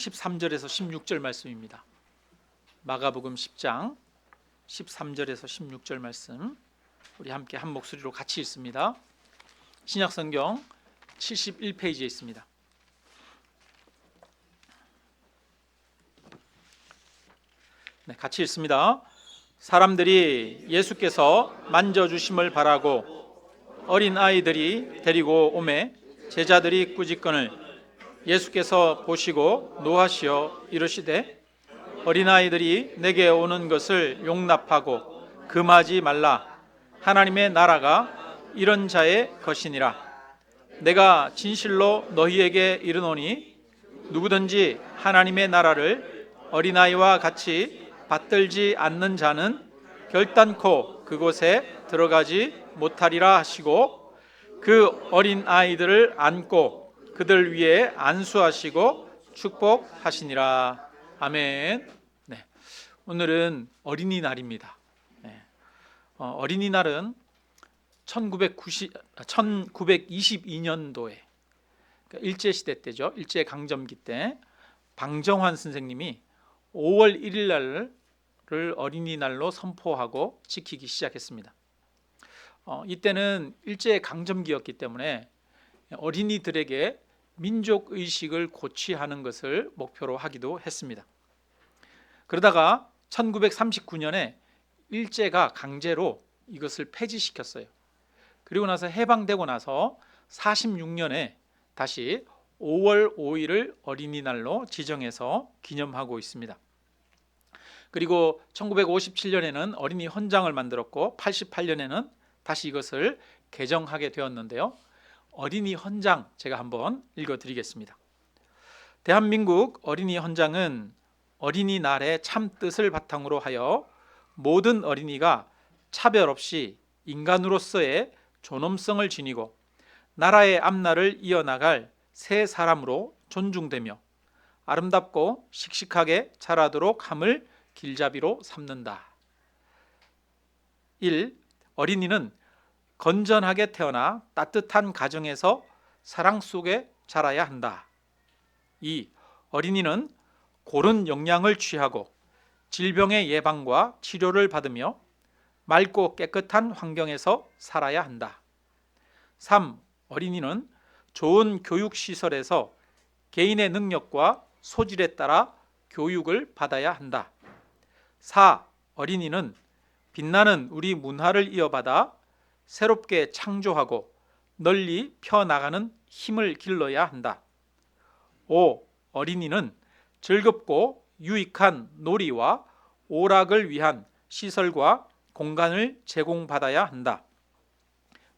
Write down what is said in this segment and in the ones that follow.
13절에서 16절 말씀입니다. 마가복음 10장 13절에서 16절 말씀 우리 함께 한 목소리로 같이 읽습니다. 신약성경 71페이지에 있습니다. 네, 같이 읽습니다. 사람들이 예수께서 만져주심을 바라고 어린 아이들이 데리고 오매 제자들이 꾸짖거늘 예수께서 보시고 노하시어 이르시되 어린아이들이 내게 오는 것을 용납하고 금하지 말라. 하나님의 나라가 이런 자의 것이니라. 내가 진실로 너희에게 이르노니 누구든지 하나님의 나라를 어린아이와 같이 받들지 않는 자는 결단코 그곳에 들어가지 못하리라 하시고 그 어린아이들을 안고 그들 위에 안수하시고 축복하시니라. 아멘. 네, 오늘은 어린이날입니다. 네, 어린이날은 1922년도에 일제시대 때죠. 일제강점기 때 방정환 선생님이 5월 1일 날을 어린이날로 선포하고 지키기 시작했습니다. 이때는 일제강점기였기 때문에 어린이들에게 민족의식을 고취하는 것을 목표로 하기도 했습니다. 그러다가 1939년에 일제가 강제로 이것을 폐지시켰어요. 그리고 나서 해방되고 나서 46년에 다시 5월 5일을 어린이날로 지정해서 기념하고 있습니다. 그리고 1957년에는 어린이 헌장을 만들었고 88년에는 다시 이것을 개정하게 되었는데요. 어린이 헌장 제가 한번 읽어드리겠습니다. 대한민국 어린이 헌장은 어린이날의 참뜻을 바탕으로 하여 모든 어린이가 차별 없이 인간으로서의 존엄성을 지니고 나라의 앞날을 이어나갈 새 사람으로 존중되며 아름답고 씩씩하게 자라도록 함을 길잡이로 삼는다. 1. 어린이는 건전하게 태어나 따뜻한 가정에서 사랑 속에 자라야 한다. 2. 어린이는 고른 영양을 취하고 질병의 예방과 치료를 받으며 맑고 깨끗한 환경에서 살아야 한다. 3. 어린이는 좋은 교육시설에서 개인의 능력과 소질에 따라 교육을 받아야 한다. 4. 어린이는 빛나는 우리 문화를 이어받아 새롭게 창조하고 널리 펴나가는 힘을 길러야 한다. 5. 어린이는 즐겁고 유익한 놀이와 오락을 위한 시설과 공간을 제공받아야 한다.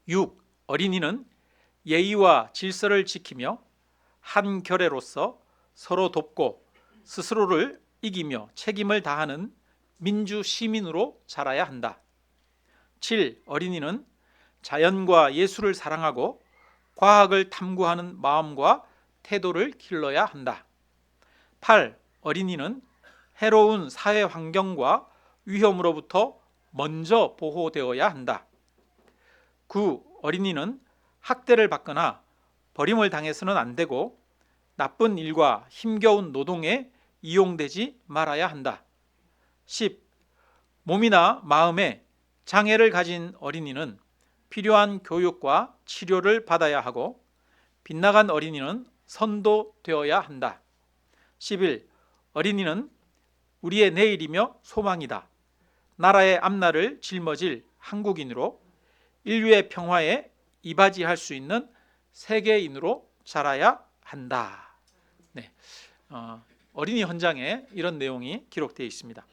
6. 어린이는 예의와 질서를 지키며 한 결애로서 서로 돕고 스스로를 이기며 책임을 다하는 민주 시민으로 자라야 한다. 7. 어린이는 자연과 예술을 사랑하고 과학을 탐구하는 마음과 태도를 길러야 한다. 8. 어린이는 해로운 사회 환경과 위험으로부터 먼저 보호되어야 한다. 9. 어린이는 학대를 받거나 버림을 당해서는 안 되고 나쁜 일과 힘겨운 노동에 이용되지 말아야 한다. 10. 몸이나 마음에 장애를 가진 어린이는 필요한 교육과 치료를 받아야 하고 빗나간 어린이는 선도되어야 한다. 11. 어린이는 우리의 내일이며 소망이다. 나라의 앞날을 짊어질 한국인으로 인류의 평화에 이바지할 수 있는 세계인으로 자라야 한다. 네, 어린이 헌장에 이런 내용이 기록되어 있습니다.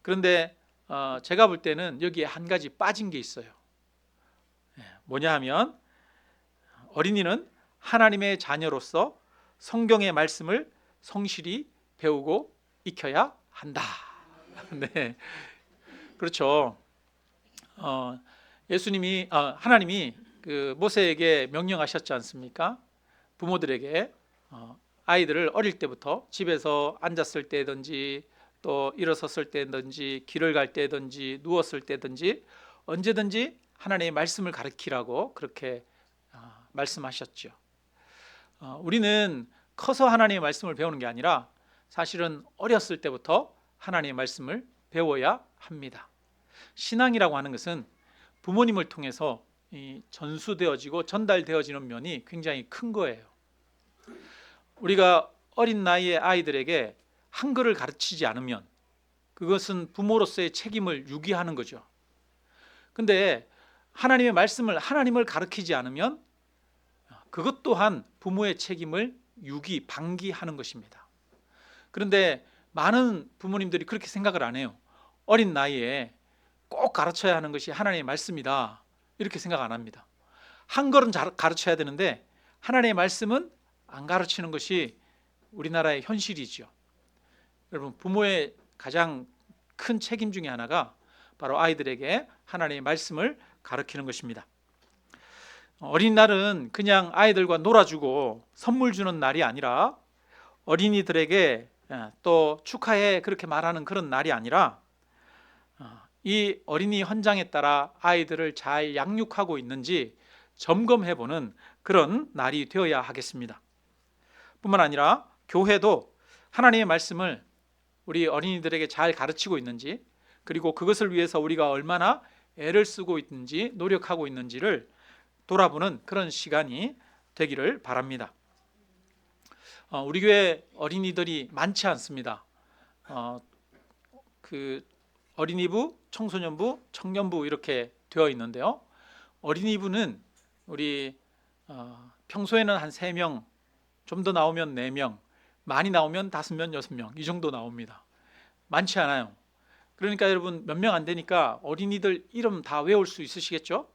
그런데 제가 볼 때는 여기에 한 가지 빠진 게 있어요. 뭐냐 하면 어린이는 하나님의 자녀로서 성경의 말씀을 성실히 배우고 익혀야 한다. 네, 그렇죠. 하나님이 그 모세에게 명령하셨지 않습니까? 부모들에게 아이들을 어릴 때부터 집에서 앉았을 때든지 또 일어섰을 때든지 길을 갈 때든지 누웠을 때든지 언제든지 하나님의 말씀을 가르치라고 그렇게 말씀하셨죠. 우리는 커서 하나님의 말씀을 배우는 게 아니라 사실은 어렸을 때부터 하나님의 말씀을 배워야 합니다. 신앙이라고 하는 것은 부모님을 통해서 전수되어지고 전달되어지는 면이 굉장히 큰 거예요. 우리가 어린 나이의 아이들에게 한글을 가르치지 않으면 그것은 부모로서의 책임을 유기하는 거죠. 근데 하나님의 말씀을, 하나님을 가르치지 않으면 그것 또한 부모의 책임을 방기하는 것입니다. 그런데 많은 부모님들이 그렇게 생각을 안 해요. 어린 나이에 꼭 가르쳐야 하는 것이 하나님의 말씀이다, 이렇게 생각 안 합니다. 한글은 가르쳐야 되는데 하나님의 말씀은 안 가르치는 것이 우리나라의 현실이죠. 여러분, 부모의 가장 큰 책임 중에 하나가 바로 아이들에게 하나님의 말씀을 가르치는 것입니다. 어린이날은 그냥 아이들과 놀아주고 선물 주는 날이 아니라, 어린이들에게 또 축하해 그렇게 말하는 그런 날이 아니라, 이 어린이 헌장에 따라 아이들을 잘 양육하고 있는지 점검해보는 그런 날이 되어야 하겠습니다. 뿐만 아니라 교회도 하나님의 말씀을 우리 어린이들에게 잘 가르치고 있는지, 그리고 그것을 위해서 우리가 얼마나 애를 쓰고 있는지, 노력하고 있는지를 돌아보는 그런 시간이 되기를 바랍니다. 우리 교회 어린이들이 많지 않습니다. 그 어린이부, 청소년부, 청년부 이렇게 되어 있는데요. 어린이부는 우리 평소에는 한 3명, 좀 더 나오면 4명, 많이 나오면 5명, 6명 이 정도 나옵니다. 많지 않아요. 그러니까 여러분, 몇 명 안 되니까 어린이들 이름 다 외울 수 있으시겠죠?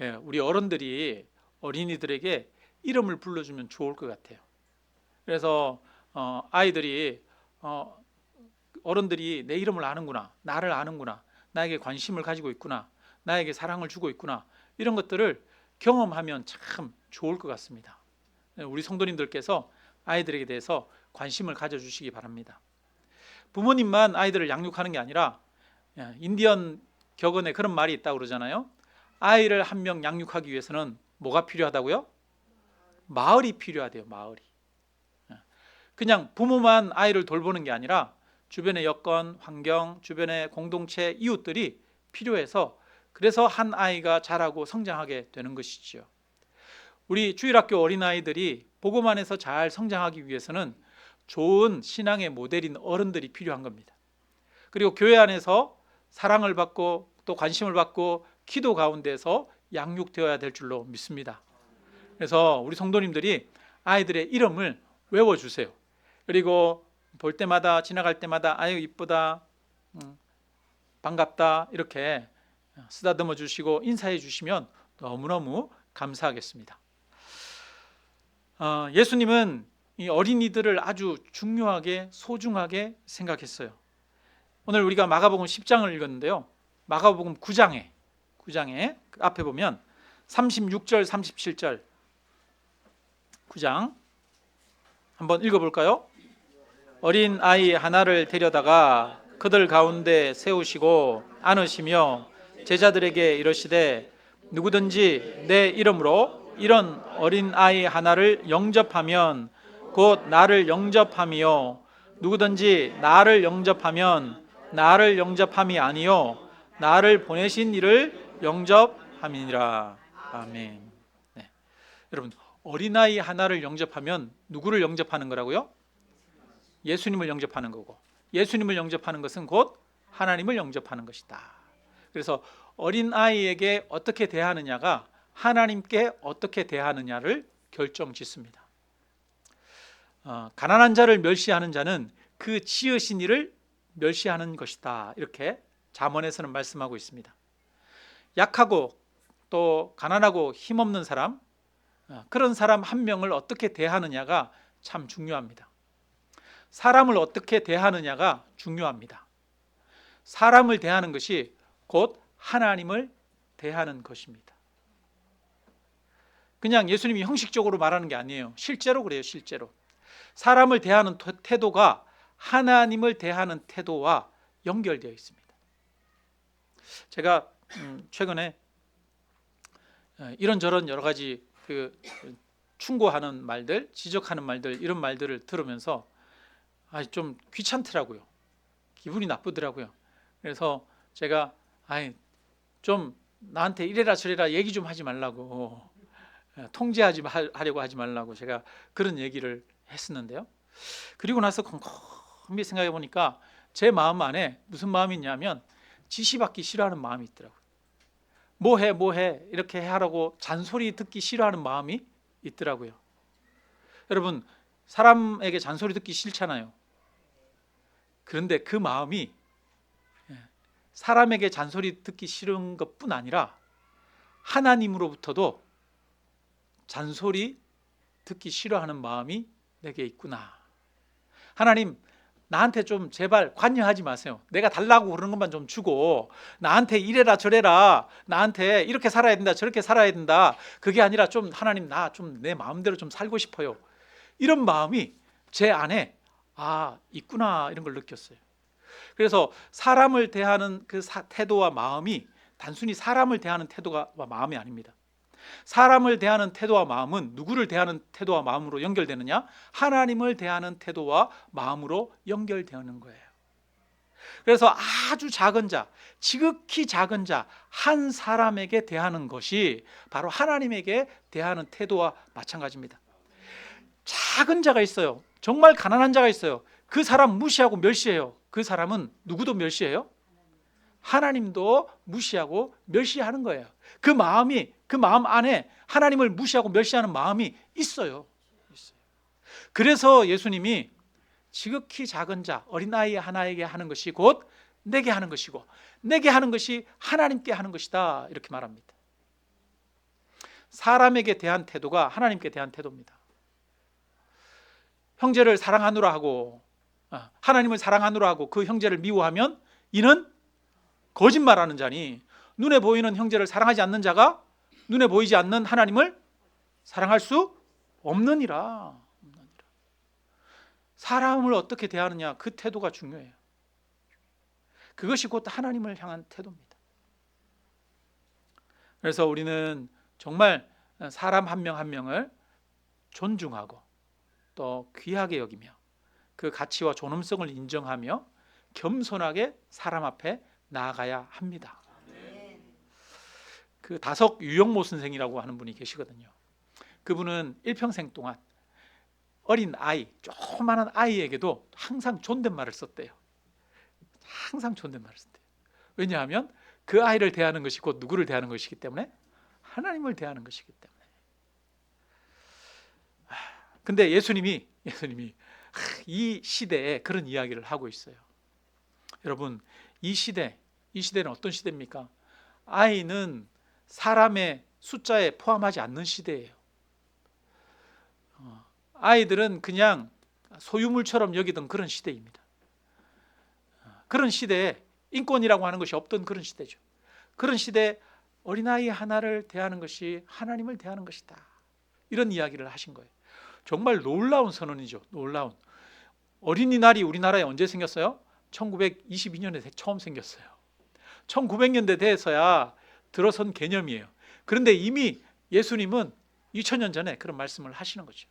예, 우리 어른들이 어린이들에게 이름을 불러주면 좋을 것 같아요. 그래서 아이들이 어른들이 내 이름을 아는구나, 나를 아는구나, 나에게 관심을 가지고 있구나, 나에게 사랑을 주고 있구나, 이런 것들을 경험하면 참 좋을 것 같습니다. 우리 성도님들께서 아이들에게 대해서 관심을 가져주시기 바랍니다. 부모님만 아이들을 양육하는 게 아니라, 인디언 격언에 그런 말이 있다고 그러잖아요. 아이를 한 명 양육하기 위해서는 뭐가 필요하다고요? 마을이 필요하대요. 마을이. 그냥 부모만 아이를 돌보는 게 아니라 주변의 여건, 환경, 주변의 공동체, 이웃들이 필요해서, 그래서 한 아이가 자라고 성장하게 되는 것이죠. 우리 주일학교 어린아이들이 복음 안에서 잘 성장하기 위해서는 좋은 신앙의 모델인 어른들이 필요한 겁니다. 그리고 교회 안에서 사랑을 받고 또 관심을 받고 기도 가운데서 양육되어야 될 줄로 믿습니다. 그래서 우리 성도님들이 아이들의 이름을 외워주세요. 그리고 볼 때마다, 지나갈 때마다 아유 이쁘다, 반갑다 이렇게 쓰다듬어 주시고 인사해 주시면 너무너무 감사하겠습니다. 예수님은 이 어린이들을 아주 중요하게, 소중하게 생각했어요. 오늘 우리가 마가복음 10장을 읽었는데요. 마가복음 9장에 그 앞에 보면 36절, 37절 9장 한번 읽어볼까요? 어린 아이 하나를 데려다가 그들 가운데 세우시고 안으시며 제자들에게 이르시되 누구든지 내 이름으로 이런 어린 아이 하나를 영접하면 곧 나를 영접함이요 누구든지 나를 영접하면 나를 영접함이 아니요 나를 보내신 이를 영접함이니라. 아멘. 네. 여러분, 어린아이 하나를 영접하면 누구를 영접하는 거라고요? 예수님을 영접하는 거고, 예수님을 영접하는 것은 곧 하나님을 영접하는 것이다. 그래서 어린아이에게 어떻게 대하느냐가 하나님께 어떻게 대하느냐를 결정짓습니다. 가난한 자를 멸시하는 자는 그 지으신 이를 멸시하는 것이다, 이렇게 잠언에서는 말씀하고 있습니다. 약하고 또 가난하고 힘없는 사람, 그런 사람 한 명을 어떻게 대하느냐가 참 중요합니다. 사람을 어떻게 대하느냐가 중요합니다. 사람을 대하는 것이 곧 하나님을 대하는 것입니다. 그냥 예수님이 형식적으로 말하는 게 아니에요. 실제로 그래요. 실제로 사람을 대하는 태도가 하나님을 대하는 태도와 연결되어 있습니다. 제가 최근에 이런저런 여러 가지 충고하는 말들, 지적하는 말들, 이런 말들을 들으면서 좀 귀찮더라고요. 기분이 나쁘더라고요. 그래서 제가 좀 나한테 이래라 저래라 얘기 좀 하지 말라고, 하려고 하지 말라고 제가 그런 얘기를 했었는데요. 그리고 나서 곰곰이 생각해 보니까 제 마음 안에 무슨 마음이 있냐면 지시받기 싫어하는 마음이 있더라고요. 뭐해 이렇게 하라고 잔소리 듣기 싫어하는 마음이 있더라고요. 여러분, 사람에게 잔소리 듣기 싫잖아요. 그런데 그 마음이 사람에게 잔소리 듣기 싫은 것뿐 아니라 하나님으로부터도 잔소리 듣기 싫어하는 마음이 내게 있구나. 하나님, 나한테 좀 제발 관여하지 마세요. 내가 달라고 그러는 것만 좀 주고 나한테 이래라 저래라, 나한테 이렇게 살아야 된다 저렇게 살아야 된다, 그게 아니라 좀 하나님, 나 좀 내 마음대로 좀 살고 싶어요. 이런 마음이 제 안에 있구나, 이런 걸 느꼈어요. 그래서 사람을 대하는 그 태도와 마음이 단순히 사람을 대하는 태도가 마음이 아닙니다. 사람을 대하는 태도와 마음은 누구를 대하는 태도와 마음으로 연결되느냐? 하나님을 대하는 태도와 마음으로 연결되는 거예요. 그래서 아주 작은 자, 지극히 작은 자 한 사람에게 대하는 것이 바로 하나님에게 대하는 태도와 마찬가지입니다. 작은 자가 있어요. 정말 가난한 자가 있어요. 그 사람 무시하고 멸시해요. 그 사람은 누구도 멸시해요? 하나님도 무시하고 멸시하는 거예요. 그 마음 안에 하나님을 무시하고 멸시하는 마음이 있어요. 그래서 예수님이 지극히 작은 자, 어린아이 하나에게 하는 것이 곧 내게 하는 것이고 내게 하는 것이 하나님께 하는 것이다, 이렇게 말합니다. 사람에게 대한 태도가 하나님께 대한 태도입니다. 형제를 사랑하노라 하고 하나님을 사랑하노라 하고 그 형제를 미워하면 이는 거짓말하는 자니, 눈에 보이는 형제를 사랑하지 않는 자가 눈에 보이지 않는 하나님을 사랑할 수 없느니라. 사람을 어떻게 대하느냐, 그 태도가 중요해요. 그것이 곧 하나님을 향한 태도입니다. 그래서 우리는 정말 사람 한 명 한 명을 존중하고 또 귀하게 여기며 그 가치와 존엄성을 인정하며 겸손하게 사람 앞에 나아가야 합니다. 그 다석 유영모 선생이라고 하는 분이 계시거든요. 그분은 일평생 동안 어린 아이, 조그마한 아이에게도 항상 존댓말을 썼대요. 항상 존댓말을 썼대요. 왜냐하면 그 아이를 대하는 것이 곧 누구를 대하는 것이기 때문에, 하나님을 대하는 것이기 때문에. 근데 예수님이 이 시대에 그런 이야기를 하고 있어요. 여러분, 이 시대는 어떤 시대입니까? 아이는 사람의 숫자에 포함하지 않는 시대예요. 아이들은 그냥 소유물처럼 여기던 그런 시대입니다. 그런 시대에 인권이라고 하는 것이 없던 그런 시대죠. 그런 시대에 어린아이 하나를 대하는 것이 하나님을 대하는 것이다, 이런 이야기를 하신 거예요. 정말 놀라운 선언이죠. 놀라운. 어린이날이 우리나라에 언제 생겼어요? 1922년에 처음 생겼어요. 1900년대 돼서야 들어선 개념이에요. 그런데 이미 예수님은 2000년 전에 그런 말씀을 하시는 거죠.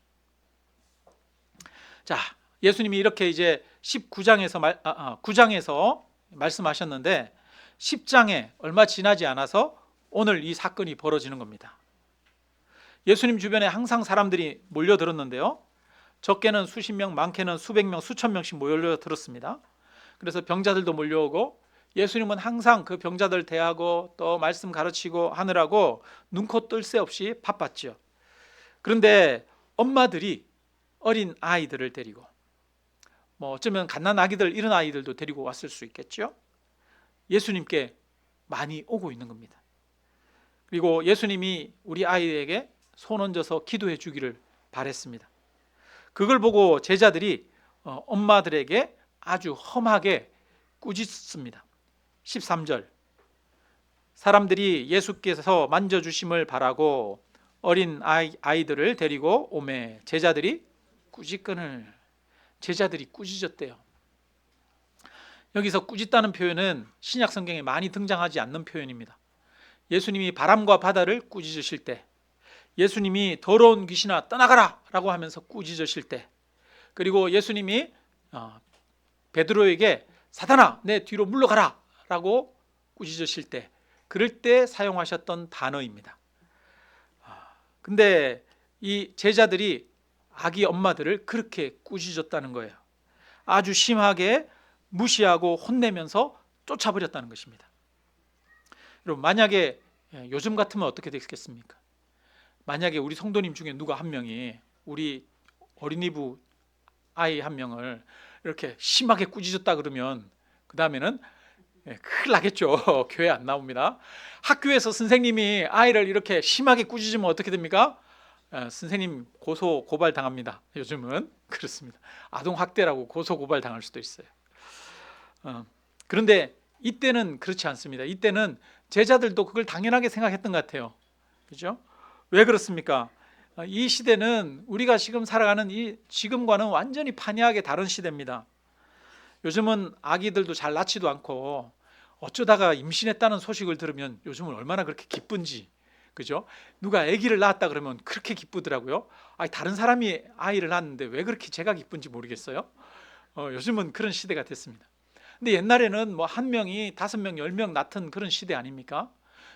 자, 예수님이 이렇게 이제 9장에서 말씀하셨는데 10장에 얼마 지나지 않아서 오늘 이 사건이 벌어지는 겁니다. 예수님 주변에 항상 사람들이 몰려들었는데요. 적게는 수십 명, 많게는 수백 명, 수천 명씩 몰려들었습니다. 그래서 병자들도 몰려오고 예수님은 항상 그 병자들 대하고 또 말씀 가르치고 하느라고 눈코 뜰 새 없이 바빴죠. 그런데 엄마들이 어린 아이들을 데리고, 어쩌면 갓난 아기들, 이런 아이들도 데리고 왔을 수 있겠죠. 예수님께 많이 오고 있는 겁니다. 그리고 예수님이 우리 아이에게 손 얹어서 기도해 주기를 바랬습니다. 그걸 보고 제자들이 엄마들에게 아주 험하게 꾸짖습니다. 13절, 사람들이 예수께서 만져주심을 바라고 어린 아이들을 데리고 오매 제자들이 꾸짖거늘. 제자들이 꾸짖었대요. 여기서 꾸짖다는 표현은 신약 성경에 많이 등장하지 않는 표현입니다. 예수님이 바람과 바다를 꾸짖으실 때, 예수님이 더러운 귀신아 떠나가라 라고 하면서 꾸짖으실 때, 그리고 예수님이 베드로에게 사단아 내 뒤로 물러가라 라고 꾸짖으실 때, 그럴 때 사용하셨던 단어입니다. 근데 이 제자들이 아기 엄마들을 그렇게 꾸짖었다는 거예요. 아주 심하게 무시하고 혼내면서 쫓아버렸다는 것입니다. 여러분, 만약에 요즘 같으면 어떻게 됐겠습니까? 만약에 우리 성도님 중에 누가 한 명이 우리 어린이부 아이 한 명을 이렇게 심하게 꾸짖었다 그러면 그 다음에는 큰일 나겠죠. 교회 안 나옵니다. 학교에서 선생님이 아이를 이렇게 심하게 꾸짖으면 어떻게 됩니까? 선생님 고소 고발 당합니다. 요즘은 그렇습니다. 아동 학대라고 고소 고발 당할 수도 있어요. 그런데 이때는 그렇지 않습니다. 이때는 제자들도 그걸 당연하게 생각했던 것 같아요. 그죠? 왜 그렇습니까? 이 시대는 우리가 지금 살아가는 이 지금과는 완전히 판이하게 다른 시대입니다. 요즘은 아기들도 잘 낳지도 않고 어쩌다가 임신했다는 소식을 들으면 요즘은 얼마나 그렇게 기쁜지, 그죠? 누가 아기를 낳았다 그러면 그렇게 기쁘더라고요. 다른 사람이 아이를 낳았는데 왜 그렇게 제가 기쁜지 모르겠어요. 요즘은 그런 시대가 됐습니다. 근데 옛날에는 뭐 한 명이 5명, 10명 낳던 그런 시대 아닙니까?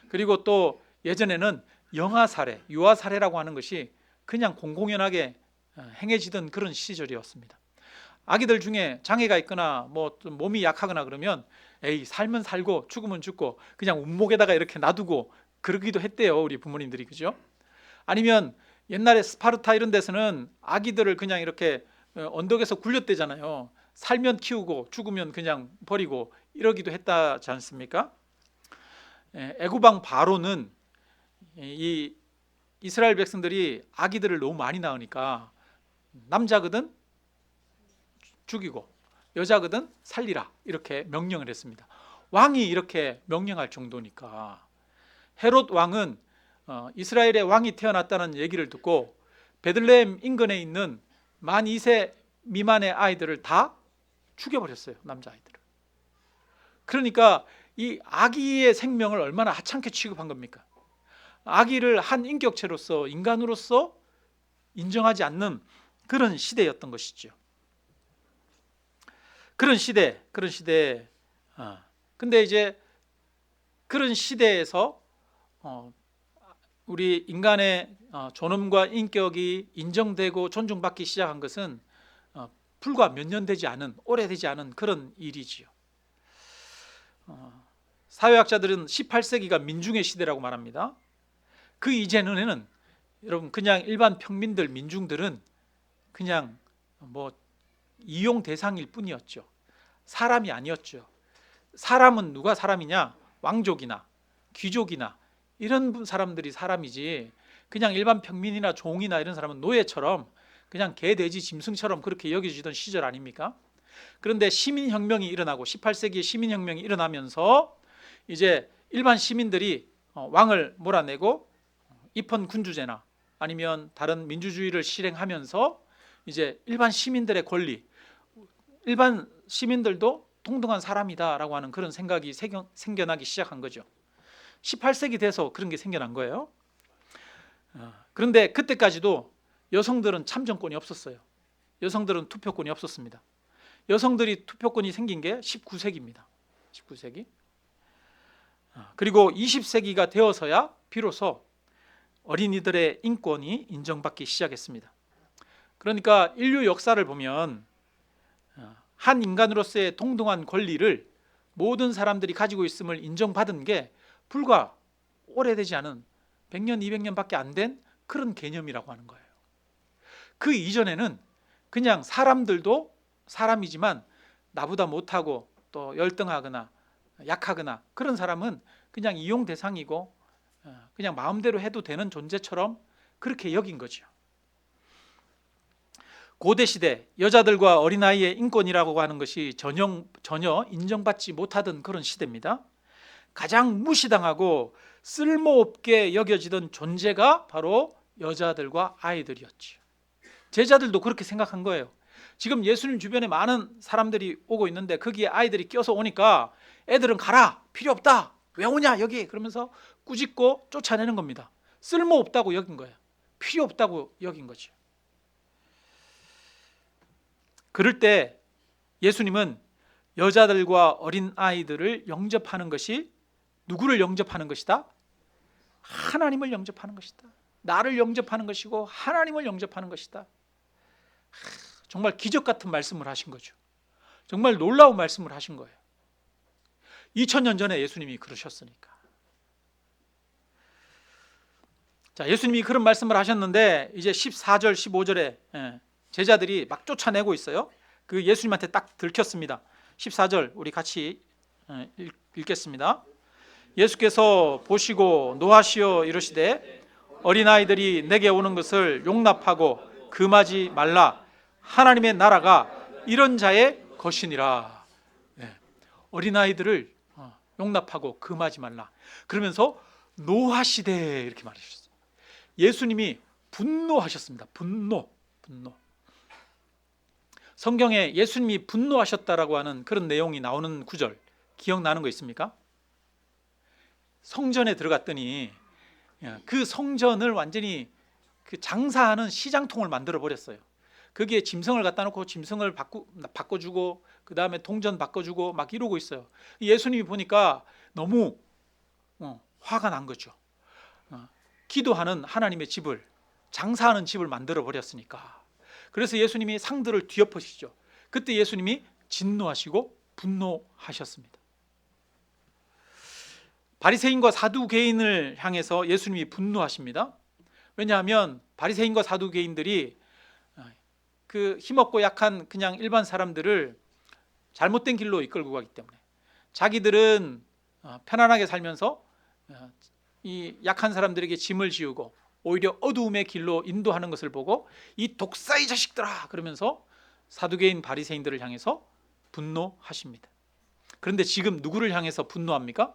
그리고 또 예전에는 영아 살해, 유아 살해라고 하는 것이 그냥 공공연하게 행해지던 그런 시절이었습니다. 아기들 중에 장애가 있거나 뭐 좀 몸이 약하거나 그러면 에이 살면 살고 죽으면 죽고 그냥 운목에다가 이렇게 놔두고 그러기도 했대요, 우리 부모님들이. 그죠? 아니면 옛날에 스파르타 이런 데서는 아기들을 그냥 이렇게 언덕에서 굴렸대잖아요. 살면 키우고 죽으면 그냥 버리고 이러기도 했다지 않습니까? 애구방 바로는 이 이스라엘 백성들이 아기들을 너무 많이 낳으니까 남자거든 죽이고 여자거든 살리라 이렇게 명령을 했습니다. 왕이 이렇게 명령할 정도니까. 헤롯 왕은 이스라엘의 왕이 태어났다는 얘기를 듣고 베들레헴 인근에 있는 만 2세 미만의 아이들을 다 죽여버렸어요. 남자아이들을. 그러니까 이 아기의 생명을 얼마나 하찮게 취급한 겁니까? 아기를 한 인격체로서, 인간으로서 인정하지 않는 그런 시대였던 것이죠. 그런 시대. 근데 이제 그런 시대에서 우리 인간의 존엄과 인격이 인정되고 존중받기 시작한 것은 불과 몇 년 되지 않은, 오래되지 않은 그런 일이지요. 사회학자들은 18세기가 민중의 시대라고 말합니다. 그 이전에는 여러분 그냥 일반 평민들, 민중들은 그냥 뭐 이용 대상일 뿐이었죠. 사람이 아니었죠. 사람은 누가 사람이냐? 왕족이나 귀족이나 이런 사람들이 사람이지, 그냥 일반 평민이나 종이나 이런 사람은 노예처럼 그냥 개, 돼지, 짐승처럼 그렇게 여겨지던 시절 아닙니까? 그런데 시민혁명이 일어나고 18세기에 시민혁명이 일어나면서 이제 일반 시민들이 왕을 몰아내고 입헌 군주제나 아니면 다른 민주주의를 실행하면서 이제 일반 시민들의 권리, 일반 시민들도 동등한 사람이다라고 하는 그런 생각이 생겨나기 시작한 거죠. 18세기 돼서 그런 게 생겨난 거예요. 그런데 그때까지도 여성들은 참정권이 없었어요. 여성들은 투표권이 없었습니다. 여성들이 투표권이 생긴 게 19세기입니다. 19세기. 그리고 20세기가 되어서야 비로소 어린이들의 인권이 인정받기 시작했습니다. 그러니까 인류 역사를 보면 한 인간으로서의 동등한 권리를 모든 사람들이 가지고 있음을 인정받은 게 불과 오래되지 않은 100년, 200년밖에 안 된 그런 개념이라고 하는 거예요. 그 이전에는 그냥 사람들도 사람이지만 나보다 못하고 또 열등하거나 약하거나 그런 사람은 그냥 이용 대상이고 그냥 마음대로 해도 되는 존재처럼 그렇게 여긴 거죠. 고대 시대 여자들과 어린아이의 인권이라고 하는 것이 전혀 인정받지 못하던 그런 시대입니다. 가장 무시당하고 쓸모없게 여겨지던 존재가 바로 여자들과 아이들이었죠. 제자들도 그렇게 생각한 거예요. 지금 예수님 주변에 많은 사람들이 오고 있는데 거기에 아이들이 껴서 오니까 애들은 가라, 필요 없다, 왜 오냐 여기, 그러면서 꾸짖고 쫓아내는 겁니다. 쓸모없다고 여긴 거예요. 필요 없다고 여긴 거죠. 그럴 때 예수님은 여자들과 어린 아이들을 영접하는 것이 누구를 영접하는 것이다? 하나님을 영접하는 것이다. 나를 영접하는 것이고 하나님을 영접하는 것이다. 정말 기적 같은 말씀을 하신 거죠. 정말 놀라운 말씀을 하신 거예요. 2000년 전에 예수님이 그러셨으니까. 자, 예수님이 그런 말씀을 하셨는데 이제 14절 15절에 제자들이 막 쫓아내고 있어요. 그 예수님한테 딱 들켰습니다. 14절 우리 같이 읽겠습니다. 예수께서 보시고 노하시어 이르시되 어린아이들이 내게 오는 것을 용납하고 금하지 말라. 하나님의 나라가 이런 자의 것이니라. 어린아이들을 용납하고 금하지 말라. 그러면서 노하시되 이렇게 말하셨어요. 예수님이 분노하셨습니다. 분노. 성경에 예수님이 분노하셨다라고 하는 그런 내용이 나오는 구절 기억나는 거 있습니까? 성전에 들어갔더니 그 성전을 완전히 그 장사하는 시장통을 만들어 버렸어요. 거기에 짐승을 갖다 놓고 짐승을 바꿔주고 그 다음에 동전 바꿔주고 막 이러고 있어요. 예수님이 보니까 너무 화가 난 거죠. 기도하는 하나님의 집을, 장사하는 집을 만들어 버렸으니까. 그래서 예수님이 상들을 뒤엎으시죠. 그때 예수님이 진노하시고 분노하셨습니다. 바리새인과 사두개인을 향해서 예수님이 분노하십니다. 왜냐하면 바리새인과 사두개인들이 그 힘없고 약한 그냥 일반 사람들을 잘못된 길로 이끌고 가기 때문에 자기들은 편안하게 살면서 이 약한 사람들에게 짐을 지우고 오히려 어두움의 길로 인도하는 것을 보고 이 독사의 자식들아 그러면서 사두개인 바리새인들을 향해서 분노하십니다. 그런데 지금 누구를 향해서 분노합니까?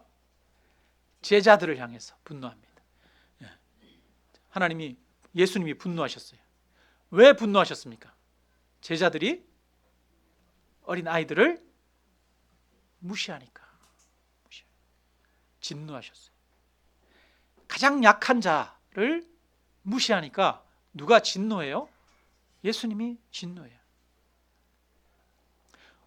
제자들을 향해서 분노합니다. 하나님이 예수님이 분노하셨어요. 왜 분노하셨습니까? 제자들이 어린 아이들을 무시하니까 진노하셨어요. 가장 약한 자를 무시하니까 누가 진노해요? 예수님이 진노해요.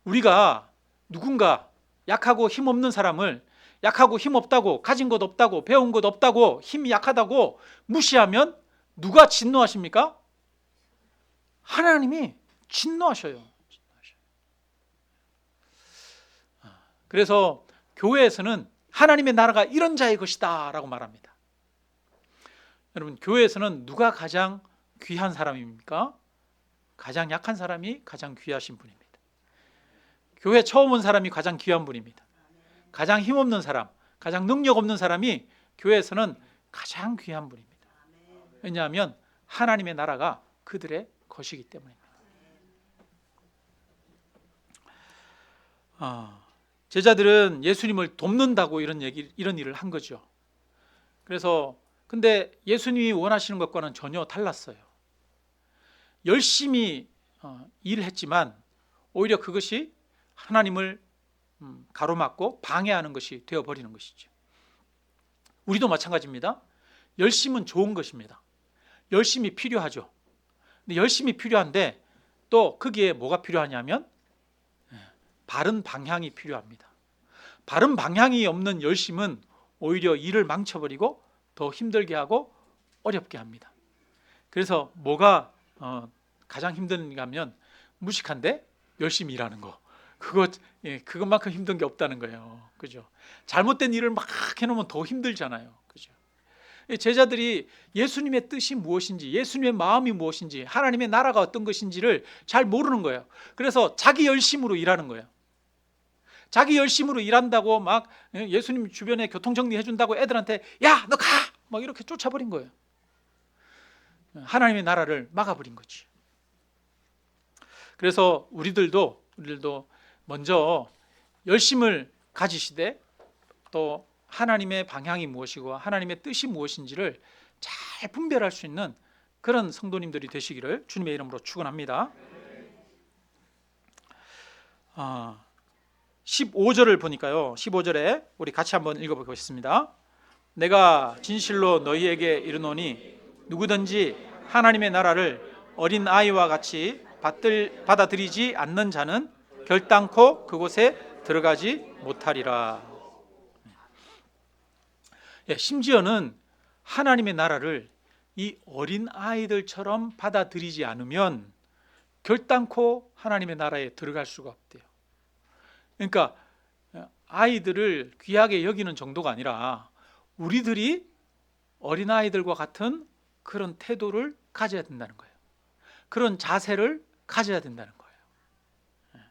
우리가 누군가 약하고 힘없는 사람을 약하고 힘없다고 가진 것 없다고 배운 것 없다고 힘이 약하다고 무시하면 누가 진노하십니까? 하나님이 진노하셔요. 그래서 교회에서는 하나님의 나라가 이런 자의 것이다 라고 말합니다. 여러분, 교회에서는 누가 가장 귀한 사람입니까? 가장 약한 사람이 가장 귀하신 분입니다. 교회 처음 온 사람이 가장 귀한 분입니다. 가장 힘없는 사람, 가장 능력 없는 사람이 교회에서는 가장 귀한 분입니다. 왜냐하면 하나님의 나라가 그들의 것이기 때문입니다. 제자들은 예수님을 돕는다고 이런 일을 한 거죠. 그래서 근데 예수님이 원하시는 것과는 전혀 달랐어요. 열심히 일을 했지만 오히려 그것이 하나님을 가로막고 방해하는 것이 되어버리는 것이죠. 우리도 마찬가지입니다. 열심은 좋은 것입니다. 열심이 필요하죠. 근데 열심이 필요한데 또 거기에 뭐가 필요하냐면 바른 방향이 필요합니다. 바른 방향이 없는 열심은 오히려 일을 망쳐버리고 더 힘들게 하고 어렵게 합니다. 그래서 뭐가 가장 힘든가 하면 무식한데 열심히 일하는 거. 그것만큼 힘든 게 없다는 거예요. 그죠? 잘못된 일을 막 해놓으면 더 힘들잖아요. 그죠? 제자들이 예수님의 뜻이 무엇인지, 예수님의 마음이 무엇인지, 하나님의 나라가 어떤 것인지를 잘 모르는 거예요. 그래서 자기 열심으로 일하는 거예요. 자기 열심으로 일한다고 막 예수님 주변에 교통정리 해준다고 애들한테 야, 너 가! 막 이렇게 쫓아버린 거예요. 하나님의 나라를 막아버린 거지. 그래서 우리들도 먼저 열심을 가지시되 또 하나님의 방향이 무엇이고 하나님의 뜻이 무엇인지를 잘 분별할 수 있는 그런 성도님들이 되시기를 주님의 이름으로 축원합니다. 15절을 보니까요. 15절에 우리 같이 한번 읽어보겠습니다. 내가 진실로 너희에게 이르노니 누구든지 하나님의 나라를 어린 아이와 같이 받아들이지 않는 자는 결단코 그곳에 들어가지 못하리라. 심지어는 하나님의 나라를 이 어린 아이들처럼 받아들이지 않으면 결단코 하나님의 나라에 들어갈 수가 없대요. 그러니까 아이들을 귀하게 여기는 정도가 아니라 우리들이 어린아이들과 같은 그런 태도를 가져야 된다는 거예요. 그런 자세를 가져야 된다는 거예요.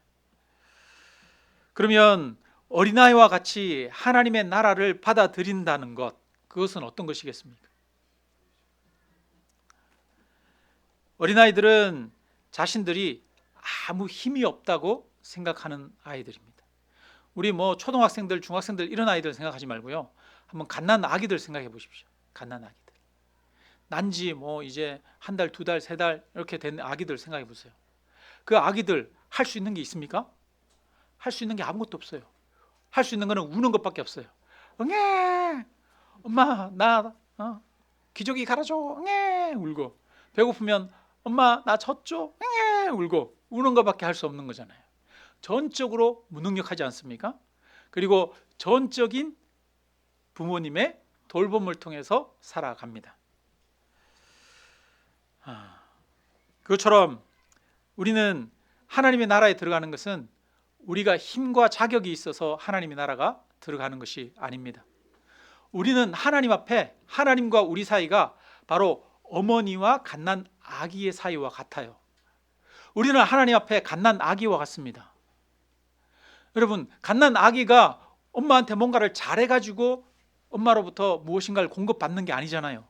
그러면 어린아이와 같이 하나님의 나라를 받아들인다는 것, 그것은 어떤 것이겠습니까? 어린아이들은 자신들이 아무 힘이 없다고 생각하는 아이들입니다. 우리 초등학생들, 중학생들 이런 아이들 생각하지 말고요. 한번 갓난 아기들 생각해 보십시오. 갓난 아기들. 난지 이제 한 달, 두 달, 세 달 이렇게 된 아기들 생각해 보세요. 그 아기들 할 수 있는 게 있습니까? 할 수 있는 게 아무것도 없어요. 할 수 있는 거는 우는 것밖에 없어요. 응애, 엄마 나 기저귀 갈아줘. 응애 울고. 배고프면 엄마 나 젖 줘. 응애 울고. 우는 것밖에 할 수 없는 거잖아요. 전적으로 무능력하지 않습니까? 그리고 전적인 부모님의 돌봄을 통해서 살아갑니다. 그것처럼 우리는 하나님의 나라에 들어가는 것은 우리가 힘과 자격이 있어서 하나님의 나라가 들어가는 것이 아닙니다. 우리는 하나님 앞에 하나님과 우리 사이가 바로 어머니와 갓난 아기의 사이와 같아요. 우리는 하나님 앞에 갓난 아기와 같습니다. 여러분, 갓난 아기가 엄마한테 뭔가를 잘해가지고 엄마로부터 무엇인가를 공급받는 게 아니잖아요.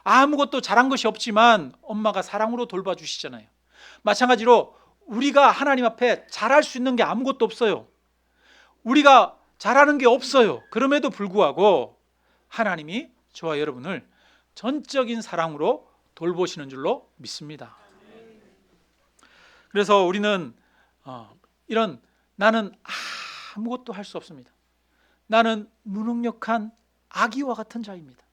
아무것도 잘한 것이 없지만 엄마가 사랑으로 돌봐주시잖아요. 마찬가지로 우리가 하나님 앞에 잘할 수 있는 게 아무것도 없어요. 우리가 잘하는 게 없어요. 그럼에도 불구하고 하나님이 저와 여러분을 전적인 사랑으로 돌보시는 줄로 믿습니다. 그래서 우리는 이런 나는 아무것도 할 수 없습니다. 나는 무능력한 아기와 같은 자입니다.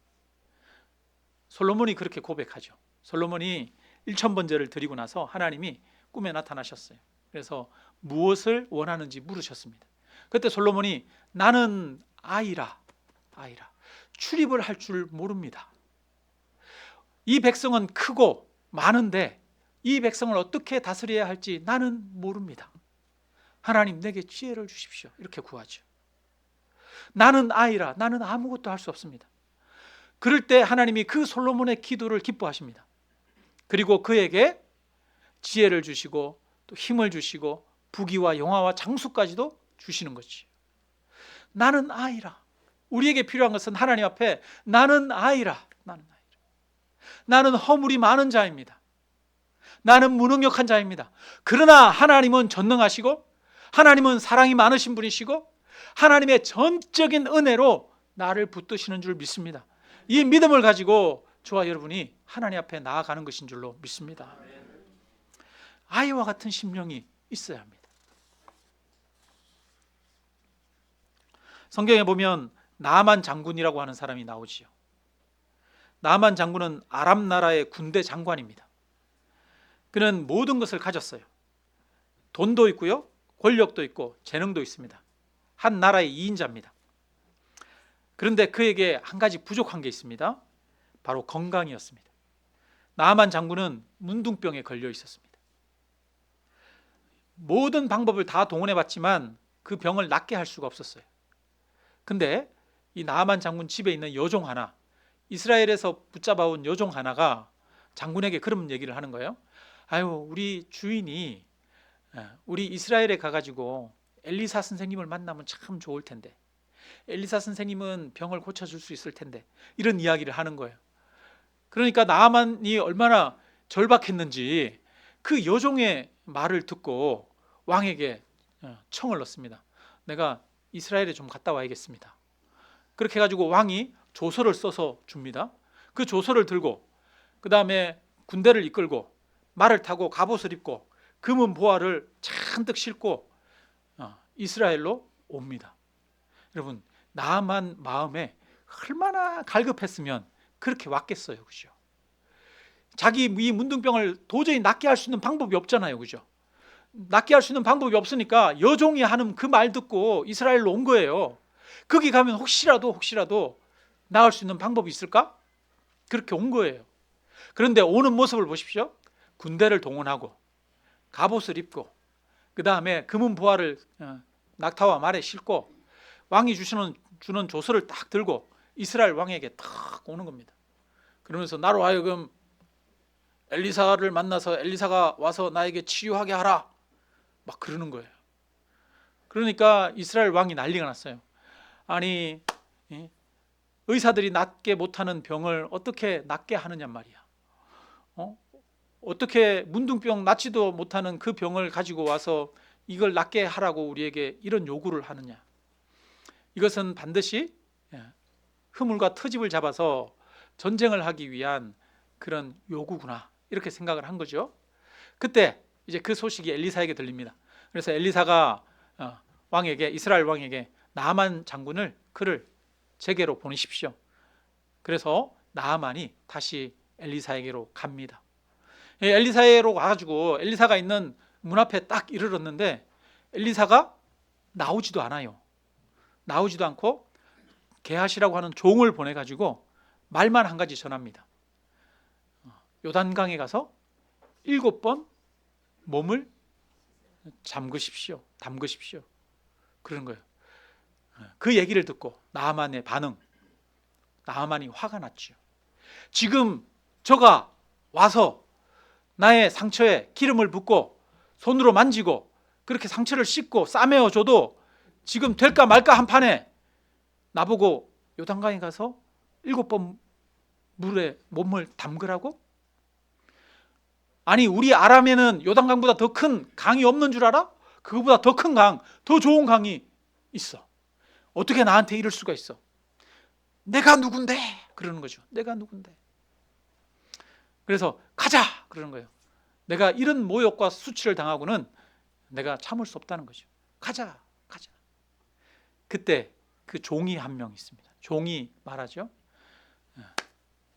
솔로몬이 그렇게 고백하죠. 솔로몬이 1000번제를 드리고 나서 하나님이 꿈에 나타나셨어요. 그래서 무엇을 원하는지 물으셨습니다. 그때 솔로몬이 나는 아이라 출입을 할 줄 모릅니다. 이 백성은 크고 많은데 이 백성을 어떻게 다스려야 할지 나는 모릅니다. 하나님 내게 지혜를 주십시오. 이렇게 구하죠. 나는 아이라 나는 아무것도 할 수 없습니다. 그럴 때 하나님이 그 솔로몬의 기도를 기뻐하십니다. 그리고 그에게 지혜를 주시고 또 힘을 주시고 부귀와 영화와 장수까지도 주시는 거지. 나는 아이라. 우리에게 필요한 것은 하나님 앞에 나는 아이라. 나는 허물이 많은 자입니다. 나는 무능력한 자입니다. 그러나 하나님은 전능하시고 하나님은 사랑이 많으신 분이시고 하나님의 전적인 은혜로 나를 붙드시는 줄 믿습니다. 이 믿음을 가지고 저와 여러분이 하나님 앞에 나아가는 것인 줄로 믿습니다. 아이와 같은 심령이 있어야 합니다. 성경에 보면 나만 장군이라고 하는 사람이 나오지요. 나만 장군은 아람 나라의 군대 장관입니다. 그는 모든 것을 가졌어요. 돈도 있고요, 권력도 있고 재능도 있습니다. 한 나라의 2인자입니다. 그런데 그에게 한 가지 부족한 게 있습니다. 바로 건강이었습니다. 나만 장군은 문둥병에 걸려 있었습니다. 모든 방법을 다 동원해 봤지만 그 병을 낫게 할 수가 없었어요. 근데 이 나만 장군 집에 있는 여종 하나, 이스라엘에서 붙잡아온 여종 하나가 장군에게 그런 얘기를 하는 거예요. 아유, 우리 주인이 우리 이스라엘에 가가지고 엘리사 선생님을 만나면 참 좋을 텐데, 엘리사 선생님은 병을 고쳐줄 수 있을 텐데, 이런 이야기를 하는 거예요. 그러니까 나만이 얼마나 절박했는지 그 여종의 말을 듣고 왕에게 청을 넣습니다. 내가 이스라엘에 좀 갔다 와야겠습니다. 그렇게 해가지고 왕이 조서를 써서 줍니다. 그 조서를 들고 그 다음에 군대를 이끌고 말을 타고 갑옷을 입고 금은 보화를 잔뜩 싣고 이스라엘로 옵니다. 여러분, 나만 마음에 얼마나 갈급했으면 그렇게 왔겠어요, 그죠? 자기 이 문둥병을 도저히 낫게 할 수 있는 방법이 없잖아요, 그죠? 낫게 할 수 있는 방법이 없으니까 여종이 하는 그 말 듣고 이스라엘로 온 거예요. 거기 가면 혹시라도 나을 수 있는 방법이 있을까? 그렇게 온 거예요. 그런데 오는 모습을 보십시오. 군대를 동원하고 갑옷을 입고 그 다음에 금은 보화를 낙타와 말에 싣고 왕이 주는 조서를 딱 들고 이스라엘 왕에게 딱 오는 겁니다. 그러면서 나로 하여금 엘리사를 만나서 엘리사가 와서 나에게 치유하게 하라 막 그러는 거예요. 그러니까 이스라엘 왕이 난리가 났어요. 아니 의사들이 낫게 못하는 병을 어떻게 낫게 하느냐 말이야. 어떻게 문둥병 낫지도 못하는 그 병을 가지고 와서 이걸 낫게 하라고 우리에게 이런 요구를 하느냐. 이것은 반드시 흐물과 트집을 잡아서 전쟁을 하기 위한 그런 요구구나 이렇게 생각을 한 거죠. 그때 이제 그 소식이 엘리사에게 들립니다. 그래서 엘리사가 이스라엘 왕에게 나아만 장군을 그를 제게로 보내십시오. 그래서 나아만이 다시 엘리사에게로 갑니다. 엘리사에로 와가지고 엘리사가 있는 문 앞에 딱 이르렀는데 엘리사가 나오지도 않아요. 나오지도 않고 게하시라고 하는 종을 보내가지고 말만 한 가지 전합니다. 요단강에 가서 7번 몸을 담그십시오. 그러는 거예요. 그 얘기를 듣고 나아만의 반응, 나아만이 화가 났죠. 지금 저가 와서 나의 상처에 기름을 붓고 손으로 만지고 그렇게 상처를 씻고 싸매어 줘도 지금 될까 말까 한 판에 나보고 요단강에 가서 7번 물에 몸을 담그라고? 아니 우리 아람에는 요단강보다 더 큰 강이 없는 줄 알아? 그거보다 더 큰 강, 더 좋은 강이 있어. 어떻게 나한테 이럴 수가 있어? 내가 누군데? 그러는 거죠. 내가 누군데? 그래서 가자! 그러는 거예요. 내가 이런 모욕과 수치를 당하고는 내가 참을 수 없다는 거죠. 가자! 그때 그 종이 한 명 있습니다. 종이 말하죠.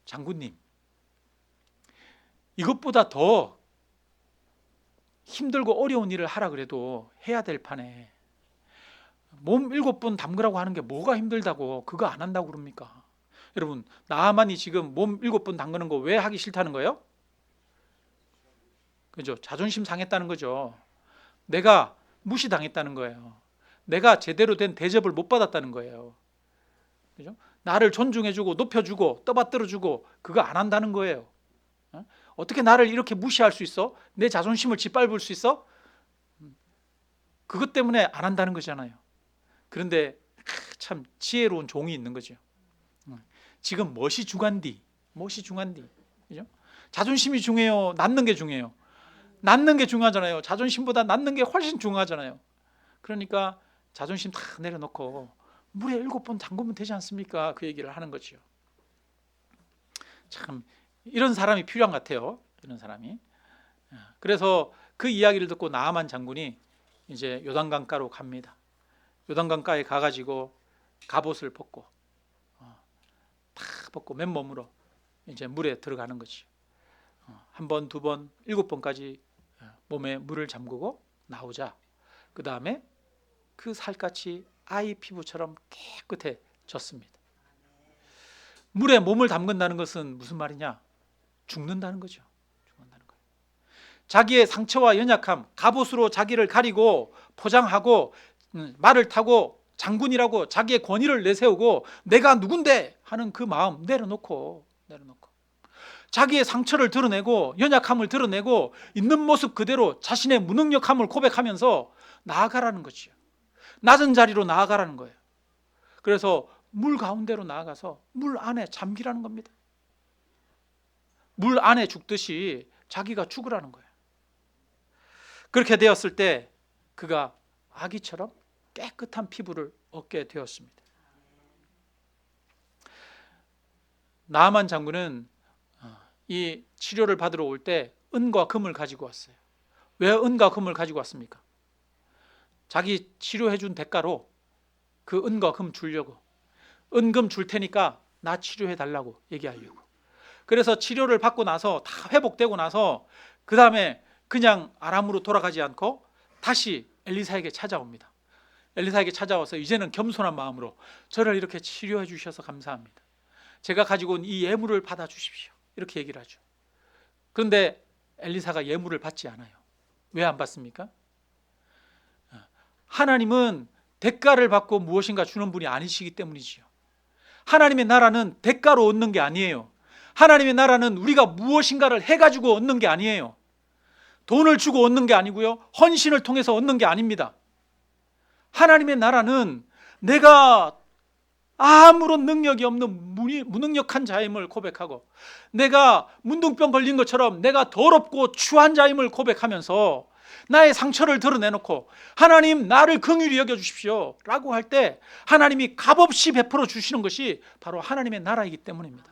장군님, 이것보다 더 힘들고 어려운 일을 하라 그래도 해야 될 판에 몸 7번 담그라고 하는 게 뭐가 힘들다고 그거 안 한다고 그럽니까? 여러분, 나아만이 지금 몸 7번 담그는 거 왜 하기 싫다는 거예요? 그죠? 자존심 상했다는 거죠. 내가 무시당했다는 거예요. 내가 제대로 된 대접을 못 받았다는 거예요. 그죠? 나를 존중해주고 높여주고 떠받들어주고 그거 안 한다는 거예요. 어떻게 나를 이렇게 무시할 수 있어? 내 자존심을 짓밟을 수 있어? 그것 때문에 안 한다는 거잖아요. 그런데 참 지혜로운 종이 있는 거죠. 지금 멋이 중한디, 그죠? 자존심이 중요해요? 낳는 게 중요해요? 낳는 게 중요하잖아요. 자존심보다 낳는 게 훨씬 중요하잖아요. 그러니까 자존심 다 내려놓고 물에 7번 담그면 되지 않습니까? 그 얘기를 하는 거죠. 참 이런 사람이 필요한 것 같아요. 이런 사람이. 그래서 그 이야기를 듣고 나아만 장군이 이제 요단강가로 갑니다. 요단강가에 가가지고 갑옷을 벗고 다 벗고 맨몸으로 이제 물에 들어가는 거지. 한 번, 두 번, 7번까지 몸에 물을 잠그고 나오자. 그 다음에 그 살갗이 아이 피부처럼 깨끗해졌습니다. 물에 몸을 담근다는 것은 무슨 말이냐? 죽는다는 거죠. 죽는다는 거예요. 자기의 상처와 연약함, 갑옷으로 자기를 가리고 포장하고 말을 타고 장군이라고 자기의 권위를 내세우고 내가 누군데 하는 그 마음 내려놓고 자기의 상처를 드러내고 연약함을 드러내고 있는 모습 그대로 자신의 무능력함을 고백하면서 나아가라는 거죠. 낮은 자리로 나아가라는 거예요. 그래서 물 가운데로 나아가서 물 안에 잠기라는 겁니다. 물 안에 죽듯이 자기가 죽으라는 거예요. 그렇게 되었을 때 그가 아기처럼 깨끗한 피부를 얻게 되었습니다. 나아만 장군은 이 치료를 받으러 올 때 은과 금을 가지고 왔어요. 왜 은과 금을 가지고 왔습니까? 자기 치료해 준 대가로 그 은과 금 주려고. 은금 줄 테니까 나 치료해 달라고 얘기하려고. 그래서 치료를 받고 나서 다 회복되고 나서 그 다음에 그냥 아람으로 돌아가지 않고 다시 엘리사에게 찾아옵니다. 엘리사에게 찾아와서 이제는 겸손한 마음으로 저를 이렇게 치료해 주셔서 감사합니다. 제가 가지고 온 이 예물을 받아 주십시오. 이렇게 얘기를 하죠. 그런데 엘리사가 예물을 받지 않아요. 왜 안 받습니까? 하나님은 대가를 받고 무엇인가 주는 분이 아니시기 때문이지요. 하나님의 나라는 대가로 얻는 게 아니에요. 하나님의 나라는 우리가 무엇인가를 해가지고 얻는 게 아니에요. 돈을 주고 얻는 게 아니고요, 헌신을 통해서 얻는 게 아닙니다. 하나님의 나라는 내가 아무런 능력이 없는 무능력한 자임을 고백하고, 내가 문둥병 걸린 것처럼 내가 더럽고 추한 자임을 고백하면서 나의 상처를 드러내놓고 하나님 나를 긍휼히 여겨주십시오 라고 할 때 하나님이 값없이 베풀어 주시는 것이 바로 하나님의 나라이기 때문입니다.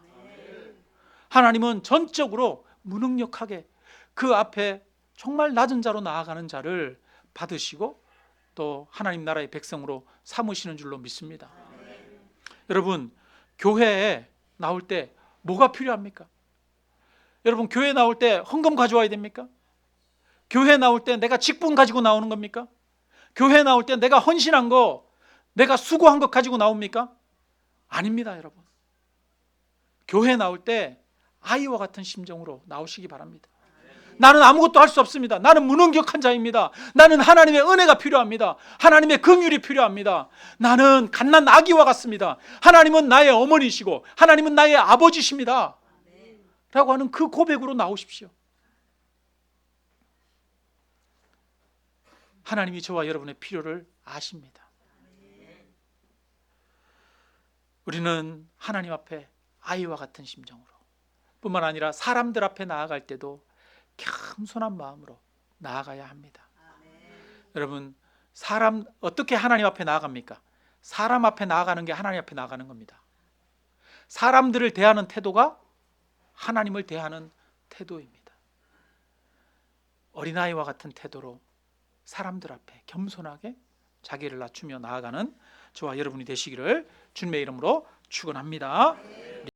하나님은 전적으로 무능력하게 그 앞에 정말 낮은 자로 나아가는 자를 받으시고 또 하나님 나라의 백성으로 삼으시는 줄로 믿습니다. 여러분, 교회에 나올 때 뭐가 필요합니까? 여러분, 교회 나올 때 헌금 가져와야 됩니까? 교회 나올 때 내가 직분 가지고 나오는 겁니까? 교회 나올 때 내가 헌신한 거, 내가 수고한 것 가지고 나옵니까? 아닙니다, 여러분. 교회 나올 때 아이와 같은 심정으로 나오시기 바랍니다. 나는 아무것도 할 수 없습니다. 나는 무능력한 자입니다. 나는 하나님의 은혜가 필요합니다. 하나님의 긍휼이 필요합니다. 나는 갓난 아기와 같습니다. 하나님은 나의 어머니시고 하나님은 나의 아버지십니다 라고 하는 그 고백으로 나오십시오. 하나님이 저와 여러분의 필요를 아십니다. 우리는 하나님 앞에 아이와 같은 심정으로 뿐만 아니라 사람들 앞에 나아갈 때도 겸손한 마음으로 나아가야 합니다. 여러분, 사람 어떻게 하나님 앞에 나아갑니까? 사람 앞에 나아가는 게 하나님 앞에 나아가는 겁니다. 사람들을 대하는 태도가 하나님을 대하는 태도입니다. 어린아이와 같은 태도로 사람들 앞에 겸손하게 자기를 낮추며 나아가는 저와 여러분이 되시기를 주님의 이름으로 축원합니다.